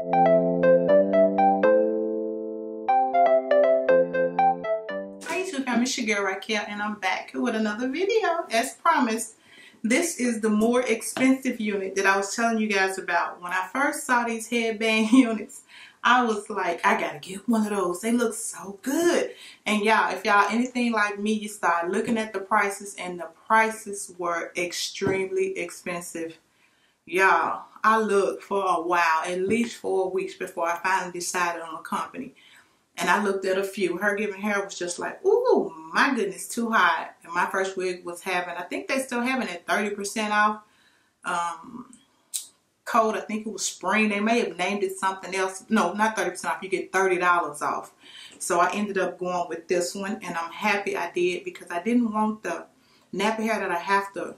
Hey YouTube fam, it's your girl Raquel and I'm back with another video. As promised, this is the more expensive unit that I was telling you guys about. When I first saw these headband units, I was like, I gotta get one of those. They look so good. And y'all, if y'all anything like me, you start looking at the prices and the prices were extremely expensive. Y'all, I looked for a while, at least 4 weeks before I finally decided on a company. And I looked at a few. Her Giving Hair was just like, ooh, my goodness, too high. And my first wig was having, I think they still having it 30% off. Code, I think it was spring. They may have named it something else. No, not 30% off. You get $30 off. So I ended up going with this one. And I'm happy I did because I didn't want the nappy hair that I have to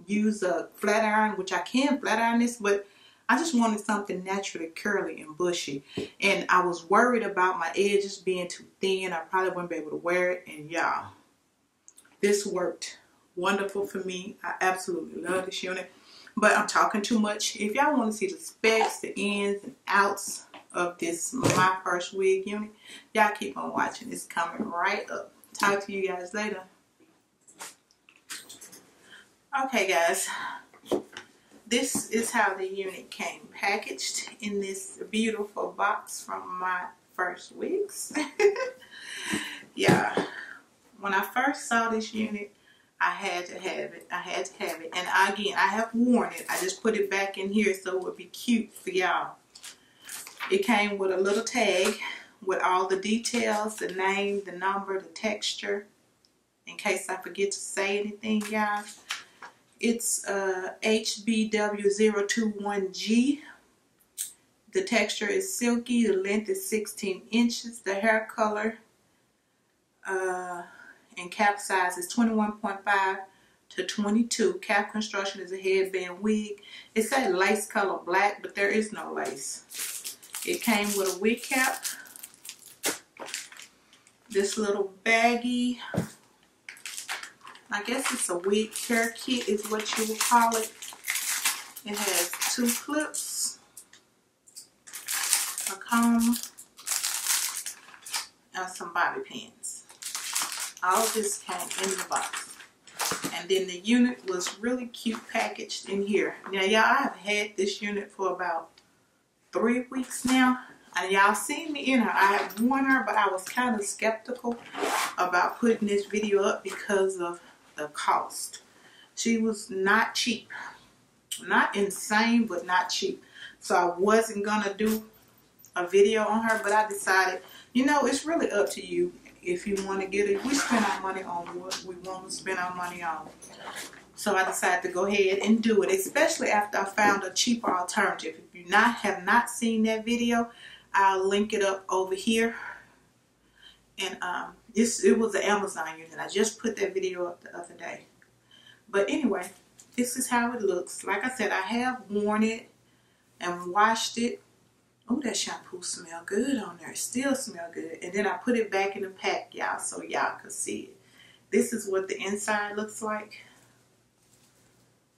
use a flat iron, which I can flat iron this, but I just wanted something naturally curly and bushy. And I was worried about my edges being too thin. I probably wouldn't be able to wear it. And y'all, this worked wonderful for me. I absolutely love this unit. But I'm talking too much. If y'all want to see the specs, the ins and outs of this My First Wig unit, y'all keep on watching. It's coming right up. Talk to you guys later. Okay guys, this is how the unit came packaged in this beautiful box from My First Wigs. Yeah, when I first saw this unit, I had to have it. I had to have it. And again, I have worn it. I just put it back in here so it would be cute for y'all. It came with a little tag with all the details, the name, the number, the texture, in case I forget to say anything, guys. It's HBW021G. The texture is silky. The length is 16 inches. The hair color and cap size is 21.5 to 22. Cap construction is a headband wig. It said lace color black, but there is no lace. It came with a wig cap. This little baggie, I guess it's a wig care kit is what you would call it. It has 2 clips, a comb, and some bobby pins. All of this came in the box. And then the unit was really cute packaged in here. Now y'all, I have had this unit for about 3 weeks now. And y'all seen me in her. I have worn her, but I was kind of skeptical about putting this video up because of the cost. She was not cheap. Not insane, but not cheap. So I wasn't gonna do a video on her, but I decided, you know, it's really up to you if you want to get it. We spend our money on what we want to spend our money on. So I decided to go ahead and do it, especially after I found a cheaper alternative. If you have not seen that video, I'll link it up over here. And it was an Amazon unit. I just put that video up the other day. But anyway, this is how it looks. Like I said, I have worn it and washed it. Oh, that shampoo smell good on there. It still smell good. And then I put it back in the pack, y'all, so y'all could see it. This is what the inside looks like.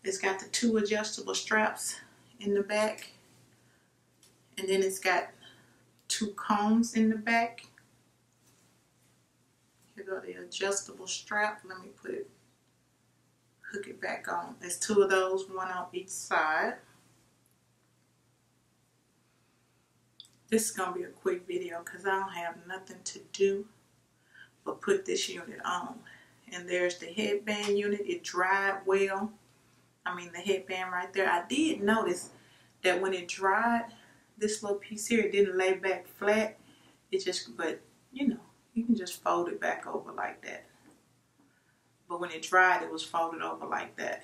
It's got the 2 adjustable straps in the back. And then it's got 2 combs in the back. Here go the adjustable strap. Let me hook it back on. There's 2 of those, 1 on each side. This is going to be a quick video because I don't have nothing to do but put this unit on. And there's the headband unit. It dried well. I mean, the headband right there. I did notice that when it dried, this little piece here, it didn't lay back flat. It just, but you know, you can just fold it back over like that. But when it dried, it was folded over like that.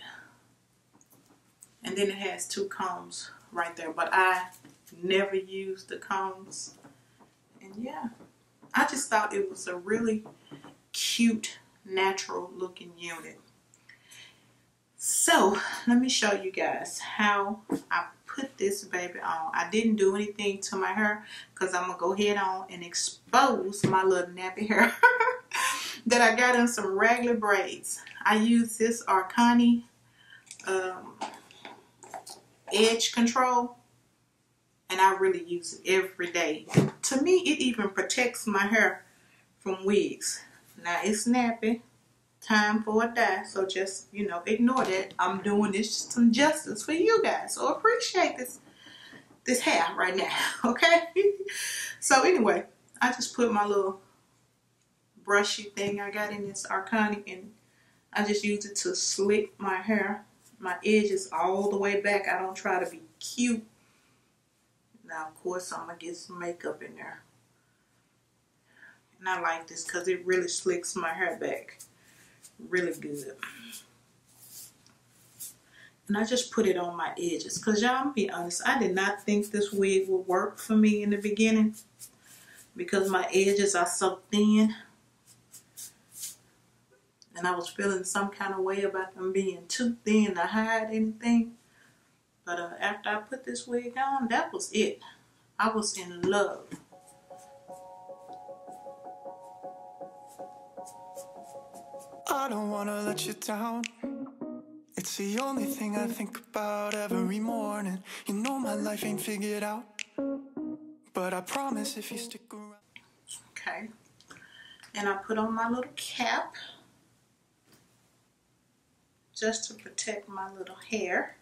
And then it has 2 combs right there. But I never used the combs. And yeah, I just thought it was a really cute, natural looking unit. So let me show you guys how I put this baby on. I didn't do anything to my hair because I'm gonna go ahead on and expose my little nappy hair that I got in some regular braids. I use this Octoly edge control. And I really use it every day. To me, it even protects my hair from wigs. Now it's nappy. Time for a dye. So just, you know, ignore that. I'm doing this some justice for you guys. So appreciate this hair right now. Okay? So anyway, I just put my little brushy thing I got in this Octoly, and I just use it to slick my hair. My edges all the way back. I don't try to be cute. Now, of course, I'm going to get some makeup in there. And I like this because it really slicks my hair back really good. And I just put it on my edges. Because y'all, I'm be honest, I did not think this wig would work for me in the beginning. Because my edges are so thin. And I was feeling some kind of way about them being too thin to hide anything. But after I put this wig on, that was it. I was in love. I don't wanna let you down. It's the only thing I think about every morning. You know my life ain't figured out, but I promise if you stick around. Okay. And I put on my little cap. Just to protect my little hair.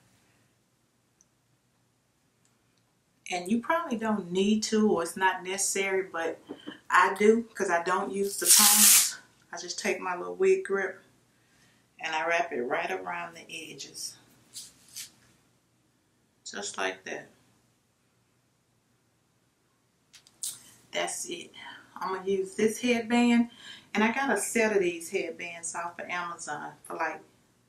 And you probably don't need to, or it's not necessary, but I do because I don't use the combs. I just take my little wig grip and I wrap it right around the edges. Just like that. That's it. I'm going to use this headband. And I got a set of these headbands off of Amazon for like,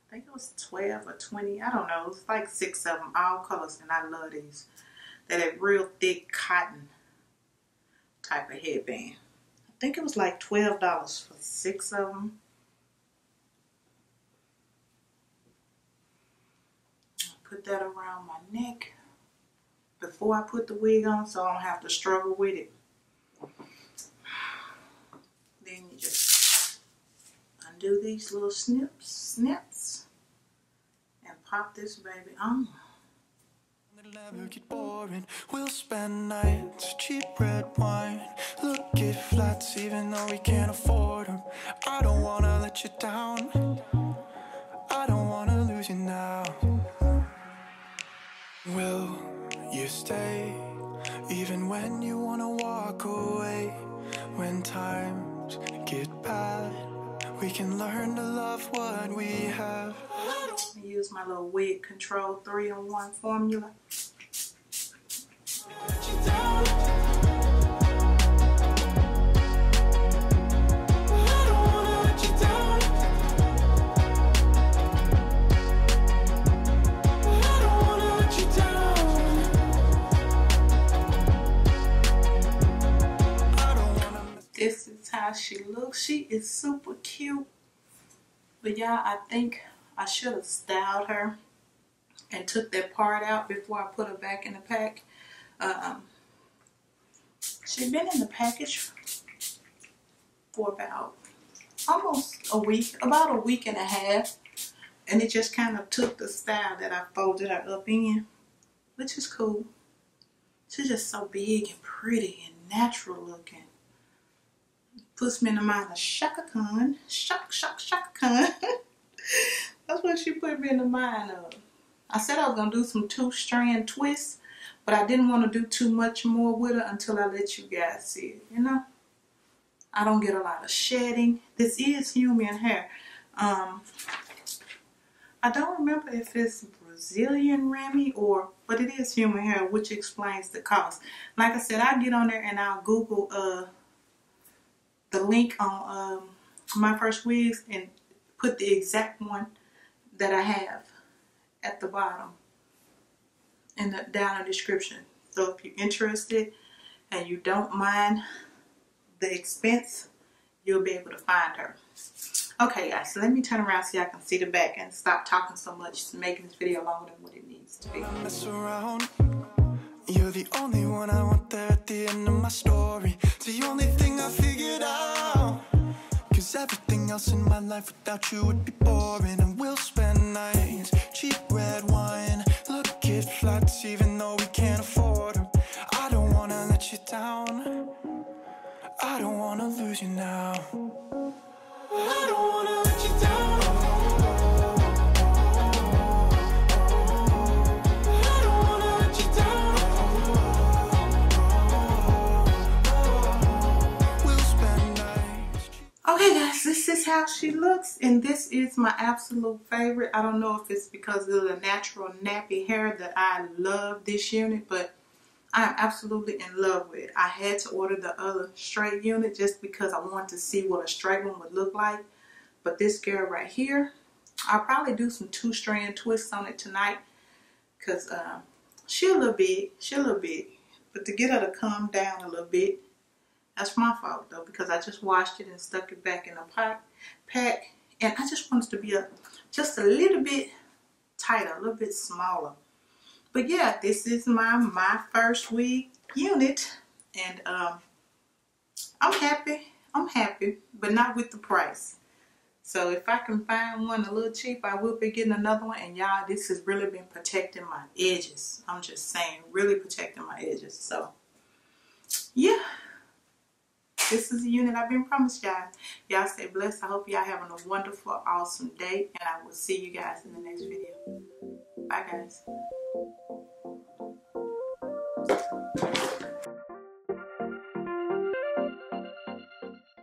I think it was 12 or 20. I don't know. It was like 6 of them, all colors. And I love these. They're that real thick cotton type of headband. I think it was like $12 for 6 of them. I'll put that around my neck before I put the wig on so I don't have to struggle with it. Then you just undo these little snips, and pop this baby on. It'll never get boring. We'll spend nights, cheap red wine. Look at flats even though we can't afford them. I don't wanna let you down. I don't wanna lose you now. Will you stay even when you wanna walk away? When times get bad, we can learn to love what we have. I use my little wig control 3-in-1 formula. This is how she looks. She is super cute. But y'all, I think I should have styled her and took that part out before I put her back in the pack. She's been in the package for about almost a week, about a week and a half. And it just kind of took the style that I folded her up in, which is cool. She's just so big and pretty and natural looking. Puts me in the mind of Shaka Khan. Shaka Khan. That's what she put me in the mind of. I said I was going to do some 2-strand twists, but I didn't want to do too much more with her until I let you guys see it, you know? I don't get a lot of shedding. This is human hair. I don't remember if it's Brazilian Remy but it is human hair, which explains the cost. Like I said, I get on there and I'll Google the link on My First Wigs and put the exact one that I have at the bottom down in the description. So if you're interested and you don't mind the expense, you'll be able to find her. Okay guys, so let me turn around so y'all can see the back and stop talking so much, making this video longer than what it needs to be. Mess around. You're the only one I want there at the end of my story. It's the only thing I figured out. Cause everything else in my life without you would be boring. And we'll spend nights, cheap red wine. Look at flats even though we can't afford them. down. I don't wanna lose you now. I don't wanna let you down. I don't wanna let you down. We'll spend nights. Okay guys, this is how she looks, and this is my absolute favorite. I don't know if it's because of the natural nappy hair that I love this unit, but I am absolutely in love with it. I had to order the other straight unit just because I wanted to see what a straight one would look like. But this girl right here, I'll probably do some 2-strand twists on it tonight because she a little big. But to get her to calm down a little bit, that's my fault though, because I just washed it and stuck it back in a pack. And I just want it to be just a little bit tighter, a little bit smaller. But yeah, this is my first wig unit, and I'm happy, but not with the price. So if I can find one a little cheap, I will be getting another one. And y'all, this has really been protecting my edges. I'm just saying, really protecting my edges. So yeah, this is a unit I've been promised y'all. Y'all stay blessed. I hope y'all having a wonderful, awesome day, and I will see you guys in the next video. Bye guys.